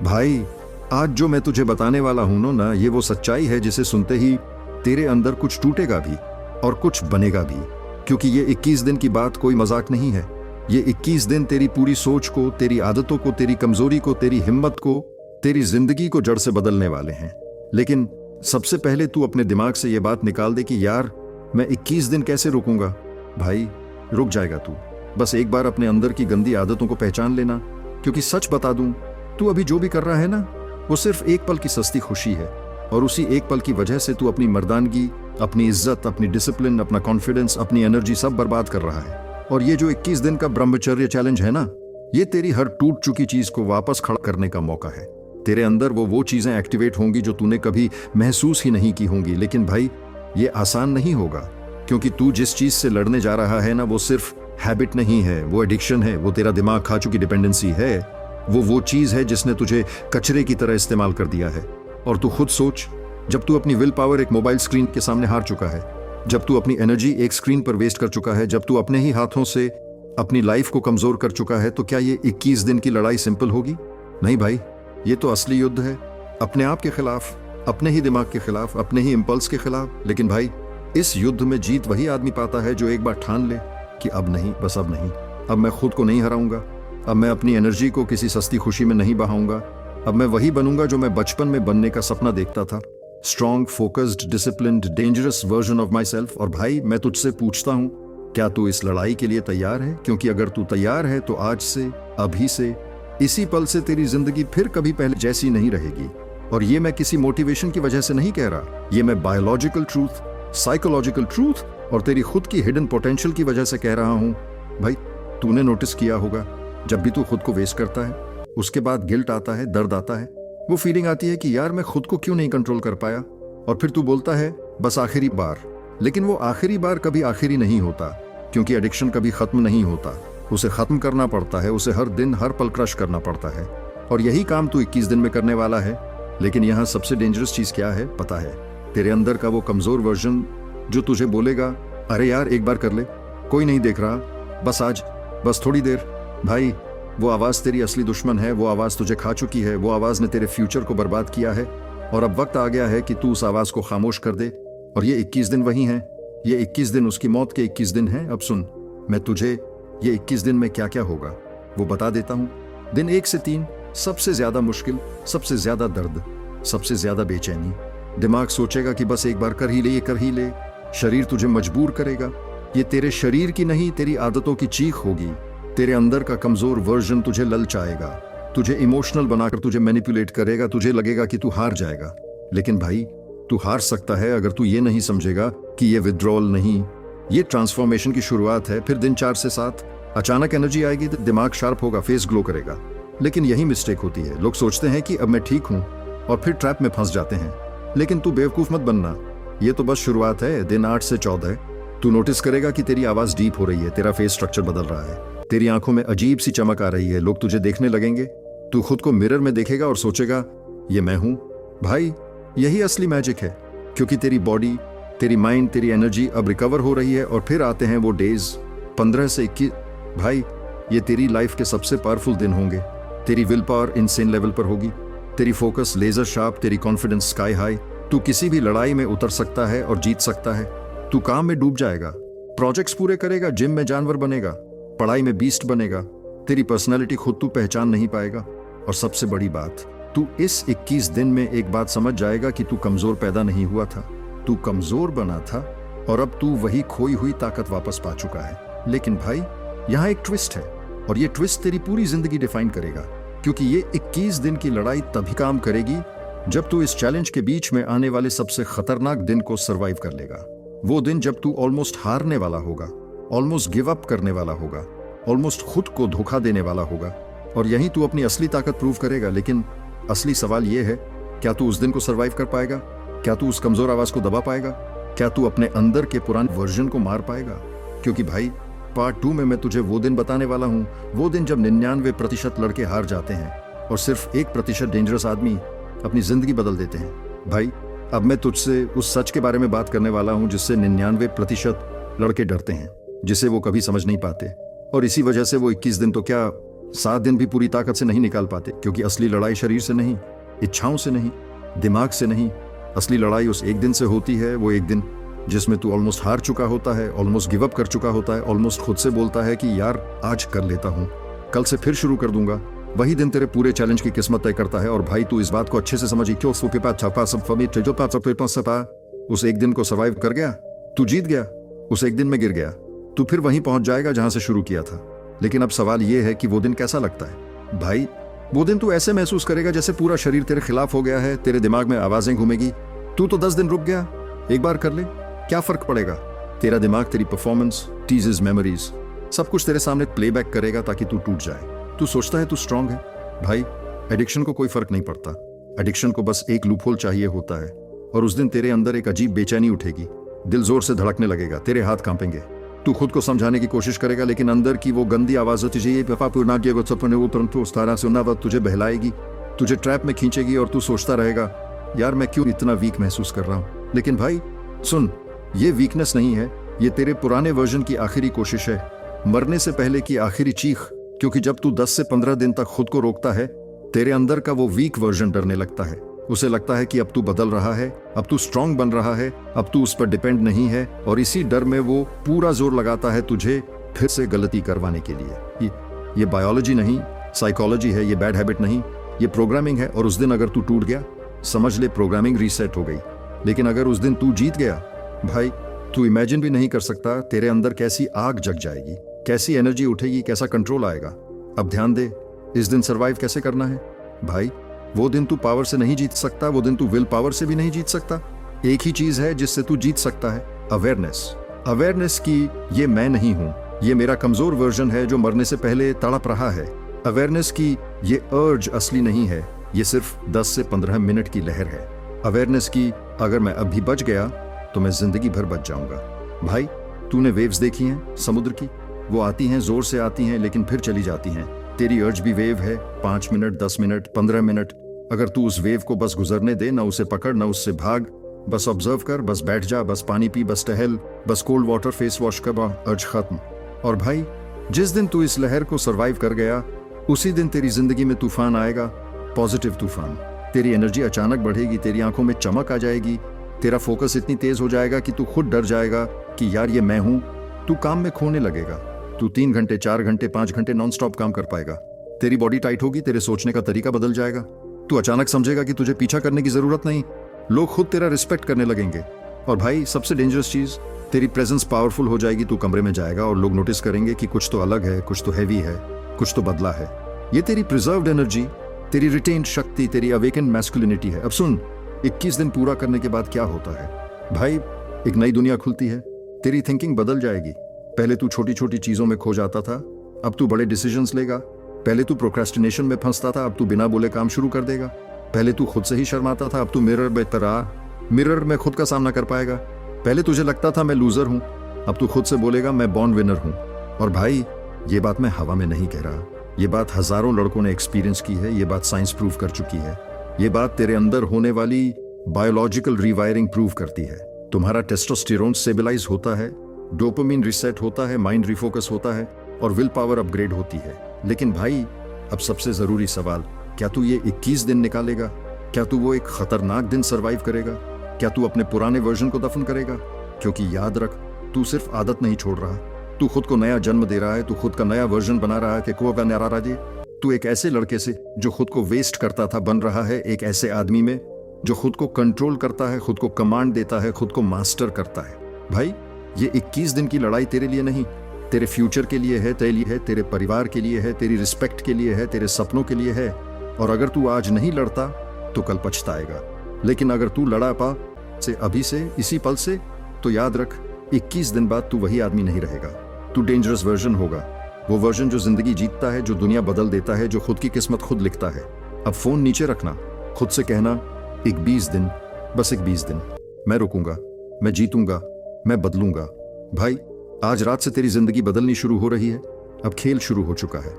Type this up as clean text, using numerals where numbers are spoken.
भाई, आज जो मैं तुझे बताने वाला हूं ना, ये वो सच्चाई है जिसे सुनते ही तेरे अंदर कुछ टूटेगा भी और कुछ बनेगा भी। क्योंकि ये 21 दिन की बात कोई मजाक नहीं है। ये 21 दिन तेरी पूरी सोच को, तेरी आदतों को, तेरी कमजोरी को, तेरी हिम्मत को, तेरी जिंदगी को जड़ से बदलने वाले हैं। लेकिन सबसे पहले तू अपने दिमाग से ये बात निकाल दे कि यार, मैं 21 दिन कैसे रुकूंगा। भाई, रुक जाएगा तू। बस एक बार अपने अंदर की गंदी आदतों को पहचान लेना। क्योंकि सच बता दूं, तू अभी जो भी कर रहा है ना, वो सिर्फ एक पल की सस्ती खुशी है। और उसी एक पल की वजह से तू अपनी मर्दानगी, अपनी इज्जत, अपनी डिसिप्लिन, अपना कॉन्फिडेंस, अपनी एनर्जी सब बर्बाद कर रहा है। और ये जो 21 दिन का ब्रह्मचर्य चैलेंज है ना, ये तेरी हर टूट चुकी चीज को वापस खड़ा करने का मौका है। तेरे अंदर वो चीजें एक्टिवेट होंगी जो तूने कभी महसूस ही नहीं की होंगी। लेकिन भाई, ये आसान नहीं होगा। क्योंकि तू जिस चीज से लड़ने जा रहा है ना, वो सिर्फ हैबिट नहीं है, वो एडिक्शन है, वो तेरा दिमाग खा चुकी डिपेंडेंसी है। वो चीज है जिसने तुझे कचरे की तरह इस्तेमाल कर दिया है। और तू खुद सोच, जब तू अपनी विल पावर एक मोबाइल स्क्रीन के सामने हार चुका है, जब तू अपनी एनर्जी एक स्क्रीन पर वेस्ट कर चुका है, जब तू अपने ही हाथों से अपनी लाइफ को कमजोर कर चुका है, तो क्या ये 21 दिन की लड़ाई सिंपल होगी? नहीं भाई, ये तो असली युद्ध है। अपने आप के खिलाफ, अपने ही दिमाग के खिलाफ, अपने ही इंपल्स के खिलाफ। लेकिन भाई, इस युद्ध में जीत वही आदमी पाता है जो एक बार ठान ले कि अब नहीं, बस अब नहीं। अब मैं खुद को नहीं हराऊंगा। अब मैं अपनी एनर्जी को किसी सस्ती खुशी में नहीं बहाऊंगा। अब मैं वही बनूंगा जो मैं बचपन में बनने का सपना देखता था। Strong, focused, disciplined, dangerous version of my self. और भाई, मैं तुझसे पूछता हूं, क्या तू इस लड़ाई के लिए तैयार है? क्योंकि अगर तू तैयार है तो आज से, अभी से, इसी पल से तेरी जिंदगी फिर कभी पहले जैसी नहीं रहेगी। और ये मैं किसी मोटिवेशन की वजह से नहीं कह रहा। ये मैं बायोलॉजिकल ट्रूथ, साइकोलॉजिकल ट्रूथ और तेरी खुद की हिडन पोटेंशियल की वजह से कह रहा हूं। भाई, तूने नोटिस किया होगा, जब भी तू खुद को वेस्ट करता है, उसके बाद गिल्ट आता है, दर्द आता है, वो फीलिंग आती है कि यार, मैं खुद को क्यों नहीं कंट्रोल कर पाया। और फिर तू बोलता है बस आखिरी बार। लेकिन वो आखिरी बार कभी आखिरी नहीं होता। क्योंकि एडिक्शन कभी खत्म नहीं होता। उसे खत्म करना पड़ता है। उसे हर दिन, हर पल क्रश करना पड़ता है। और यही काम तू 21 दिन में करने वाला है। लेकिन यहाँ सबसे डेंजरस चीज क्या है पता है? तेरे अंदर का वो कमजोर वर्जन जो तुझे बोलेगा, अरे यार, एक बार कर ले, कोई नहीं देख रहा, बस आज, बस थोड़ी देर। भाई, वो आवाज तेरी असली दुश्मन है। वो आवाज तुझे खा चुकी है। वो आवाज ने तेरे फ्यूचर को बर्बाद किया है। और अब वक्त आ गया है कि तू उस आवाज को खामोश कर दे। और ये 21 दिन वही हैं। ये 21 दिन उसकी मौत के 21 दिन हैं। अब सुन, मैं तुझे ये 21 दिन में क्या क्या होगा वो बता देता हूं। दिन 1 से 3 सबसे ज्यादा मुश्किल, सबसे ज्यादा दर्द, सबसे ज्यादा बेचैनी। दिमाग सोचेगा कि बस एक बार कर ही ले, ये कर ही ले। शरीर तुझे मजबूर करेगा। ये तेरे शरीर की नहीं, तेरी आदतों की चीख होगी। तेरे अंदर का कमजोर वर्जन तुझे ललचाएगा, तुझे इमोशनल बनाकर तुझे मैनिपुलेट करेगा। तुझे लगेगा कि तू हार जाएगा। लेकिन भाई, तू हार सकता है अगर तू ये नहीं समझेगा कि ये विथड्रॉल नहीं, ये ट्रांसफॉर्मेशन की शुरुआत है। फिर दिन 4 से 7 अचानक एनर्जी आएगी, तो दिमाग शार्प होगा, फेस ग्लो करेगा। लेकिन यही मिस्टेक होती है। लोग सोचते हैं कि अब मैं ठीक हूं और फिर ट्रैप में फंस जाते हैं। लेकिन तू बेवकूफ मत बनना। ये तो बस शुरुआत है। दिन 8 से 14 तू नोटिस करेगा कि तेरी आवाज डीप हो रही है, तेरा फेस स्ट्रक्चर बदल रहा है, तेरी आंखों में अजीब सी चमक आ रही है। लोग तुझे देखने लगेंगे। तू खुद को मिरर में देखेगा और सोचेगा, ये मैं हूं। भाई, यही असली मैजिक है। क्योंकि तेरी बॉडी, तेरी माइंड, तेरी एनर्जी अब रिकवर हो रही है। और फिर आते हैं वो डेज 15 से 21। भाई, ये तेरी लाइफ के सबसे पावरफुल दिन होंगे। तेरी विल पावर इनसेन लेवल पर होगी, तेरी फोकस लेजर शार्प, तेरी कॉन्फिडेंस स्काई हाई। तू किसी भी लड़ाई में उतर सकता है और जीत सकता है। तू काम में डूब जाएगा, प्रोजेक्ट्स पूरे करेगा, जिम में जानवर बनेगा, पढ़ाई में बीस्ट बनेगा। तेरी पर्सनालिटी खुद तू पहचान नहीं पाएगा। और सबसे बड़ी बात, तू इस 21 दिन में एक बात समझ जाएगा कि तू कमजोर पैदा नहीं हुआ था, तू कमजोर बना था। और अब तू वही खोई हुई ताकत वापस पा चुका है। लेकिन भाई, यहाँ एक ट्विस्ट है। और ये ट्विस्ट तेरी पूरी जिंदगी डिफाइन करेगा। क्योंकि ये 21 दिन की लड़ाई तभी काम करेगी जब तू इस चैलेंज के बीच में आने वाले सबसे खतरनाक दिन को सरवाइव कर लेगा। वो दिन जब तू ऑलमोस्ट हारने वाला होगा, ऑलमोस्ट गिव अप करने वाला होगा, ऑलमोस्ट खुद को धोखा देने वाला होगा। और यहीं तू अपनी असली ताकत प्रूव करेगा। लेकिन असली सवाल ये है, क्या तू उस दिन को सरवाइव कर पाएगा? क्या तू उस कमजोर आवाज को दबा पाएगा? क्या तू अपने अंदर के पुराने वर्जन को मार पाएगा? क्योंकि भाई, पार्ट 2 में मैं तुझे वो दिन बताने वाला हूं, वो दिन जब 99% लड़के हार जाते हैं और सिर्फ 1% डेंजरस आदमी अपनी जिंदगी बदल देते हैं। भाई, अब मैं तुझसे उस सच के बारे में बात करने वाला हूं जिससे 99% लड़के डरते हैं, जिसे वो कभी समझ नहीं पाते। और इसी वजह से वो 21 दिन तो क्या, 7 दिन भी पूरी ताकत से नहीं निकाल पाते, क्योंकि असली लड़ाई शरीर से नहीं, इच्छाओं से नहीं, दिमाग से नहीं। असली लड़ाई उस एक दिन से होती है, वो एक दिन जिसमें तू ऑलमोस्ट हार चुका होता है, ऑलमोस्ट गिव अप कर चुका होता है, ऑलमोस्ट खुद से बोलता है कि यार आज कर लेता हूँ, कल से फिर शुरू कर दूंगा। वही दिन तेरे पूरे चैलेंज की किस्मत तय करता है। और भाई तू इस बात को अच्छे से समझी, क्यों उस एक दिन को सर्वाइव कर गया, तू जीत गया, उस एक दिन में गिर गया, तू फिर वहीं पहुंच जाएगा जहां से शुरू किया था। लेकिन अब सवाल यह है कि वो दिन कैसा लगता है। भाई वो दिन तू ऐसे महसूस करेगा जैसे पूरा शरीर तेरे खिलाफ हो गया है, तेरे दिमाग में आवाजें घूमेगी, तू तो 10 दिन रुक गया, एक बार कर ले, क्या फर्क पड़ेगा। तेरा दिमाग तेरी परफॉर्मेंस, टीजेस, मेमोरीज, सब कुछ तेरे सामने प्लेबैक करेगा ताकि तू टूट जाए। तू सोचता है तू स्ट्रांग है। भाई एडिक्शन को कोई फर्क नहीं पड़ता, एडिक्शन को बस एक लूपहोल चाहिए होता है, और उस दिन तेरे अंदर एक अजीब बेचैनी उठेगी, दिल जोर से धड़कने लगेगा, तेरे हाथ कांपेंगे, तू खुद को समझाने की कोशिश करेगा, लेकिन अंदर की वो गंदी आवाज तुझे बहलाएगी, तुझे ट्रैप में खींचेगी, और तू सोचता रहेगा यार मैं क्यों इतना वीक महसूस कर रहा हूं। लेकिन भाई सुन, ये वीकनेस नहीं है, ये तेरे पुराने वर्जन की आखिरी कोशिश है, मरने से पहले की आखिरी चीख। क्योंकि जब तू 10 से 15 दिन तक खुद को रोकता है, तेरे अंदर का वो वीक वर्जन डरने लगता है। उसे लगता है कि अब तू बदल रहा है, अब तू स्ट्रांग बन रहा है, अब तू उस पर डिपेंड नहीं है, और इसी डर में वो पूरा जोर लगाता है तुझे फिर से गलती करवाने के लिए। ये बायोलॉजी नहीं, साइकोलॉजी है, ये बैड हैबिट नहीं, ये प्रोग्रामिंग है। और उस दिन अगर तू टूट गया, समझ ले प्रोग्रामिंग रीसेट हो गई। लेकिन अगर उस दिन तू जीत गया, भाई तू इमेजिन भी नहीं कर सकता तेरे अंदर कैसी आग जग जाएगी, कैसी एनर्जी उठेगी, कैसा कंट्रोल आएगा। अब ध्यान दे, इस दिन सरवाइव कैसे करना है। भाई वो दिन तू पावर से नहीं जीत सकता, वो दिन तू विल पावर से भी नहीं जीत सकता। एक ही चीज है जिससे तू जीत सकता है, अवेयरनेस। अवेयरनेस की ये मैं नहीं हूं, ये मेरा कमजोर वर्जन है जो मरने से पहले तड़प रहा है। अवेयरनेस की ये अर्ज असली नहीं है, ये सिर्फ 10 से 15 मिनट की लहर है। अवेयरनेस की अगर मैं अभी बच गया तो मैं जिंदगी भर बच जाऊंगा। भाई तूने वेव्स देखी हैं समुद्र की, वो आती हैं, जोर से आती हैं, लेकिन फिर चली जाती हैं। तेरी अर्ज भी वेव है, 5 मिनट, 10 मिनट, 15 मिनट। अगर तू उस वेव को बस गुजरने दे, ना उसे पकड़, ना उससे भाग, बस ऑब्जर्व कर, बस बैठ जा, बस पानी पी, बस टहल, बस कोल्ड वाटर फेस वॉश कर, अर्ज खत्म। और भाई जिस दिन तू इस लहर को सरवाइव कर गया, उसी दिन तेरी जिंदगी में तूफान आएगा, पॉजिटिव तूफान। तेरी एनर्जी अचानक बढ़ेगी, तेरी आंखों में चमक आ जाएगी, तेरा फोकस इतनी तेज हो जाएगा कि तू खुद डर जाएगा कि यार ये मैं हूं। तू काम में खोने लगेगा, तू 3 घंटे, 4 घंटे, 5 घंटे नॉन स्टॉप काम कर पाएगा। तेरी बॉडी टाइट होगी, तेरे सोचने का तरीका बदल जाएगा। तू अचानक समझेगा कि तुझे पीछा करने की जरूरत नहीं, लोग खुद तेरा रिस्पेक्ट करने लगेंगे। और भाई सबसे डेंजरस चीज, तेरी प्रेजेंस पावरफुल हो जाएगी। तू कमरे में जाएगा और लोग नोटिस करेंगे कि कुछ तो अलग है, कुछ तो हैवी है, कुछ तो बदला है। ये तेरी प्रिजर्व्ड एनर्जी, तेरी रिटेन्ड शक्ति, तेरी अवेकन मैस्कुलिनिटी है। अब सुन, 21 दिन पूरा करने के बाद क्या होता है भाई, एक नई दुनिया खुलती है, तेरी थिंकिंग बदल जाएगी। पहले तू छोटी छोटी चीजों में खो जाता था, अब तू बड़े डिसीजंस लेगा। पहले तू प्रोक्रेस्टिनेशन में फंसता था, अब तू बिना बोले काम शुरू कर देगा। पहले तू खुद से ही शर्माता था, अब तू मिरर में खुद का सामना कर पाएगा। पहले तुझे लगता था मैं लूजर हूं, अब तू खुद से बोलेगा मैं बॉर्न विनर हूं। और भाई ये बात मैं हवा में नहीं कह रहा, ये बात हजारों लड़कों ने एक्सपीरियंस की है, ये बात साइंस प्रूव कर चुकी है। ये बात तेरे अंदर होने वाली बायोलॉजिकल रीवायरिंग प्रूव करती है। तुम्हारा टेस्टोस्टेरोन स्टेबलाइज होता है, डोपामिन रिसेट होता है, माइंड रिफोकस होता है, और विल पावर अपग्रेड होती है। लेकिन भाई अब सबसे जरूरी सवाल, क्या तू ये 21 दिन निकालेगा? क्या तू वो एक खतरनाक दिन सरवाइव करेगा? क्या तू अपने पुराने वर्जन को दफन करेगा? क्योंकि याद रख, तू सिर्फ आदत नहीं छोड़ रहा, तू खुद को नया जन्म दे रहा है, तू खुद का नया वर्जन बना रहा है। कि को का नारा राजे, तू एक ऐसे लड़के से जो खुद को वेस्ट करता था बन रहा है एक ऐसे आदमी में जो खुद को कंट्रोल करता है, खुद को कमांड देता है, खुद को मास्टर करता है। भाई ये 21 दिन की लड़ाई तेरे लिए नहीं, तेरे फ्यूचर के लिए है, तेरे परिवार के लिए है, तेरी रिस्पेक्ट के लिए है, तेरे सपनों के लिए है। और अगर तू आज नहीं लड़ता तो कल पछताएगा। लेकिन अगर तू लड़ा पा से अभी से, इसी पल से, तो याद रख 21 दिन बाद तू वही आदमी नहीं रहेगा, तू डेंजरस वर्जन होगा। वो वर्जन जो जिंदगी जीतता है, जो दुनिया बदल देता है, जो खुद की किस्मत खुद लिखता है। अब फोन नीचे रखना, खुद से कहना एक 20 दिन, बस एक 20 दिन मैं रुकूंगा, मैं जीतूंगा, मैं बदलूंगा। भाई आज रात से तेरी जिंदगी बदलनी शुरू हो रही है, अब खेल शुरू हो चुका है।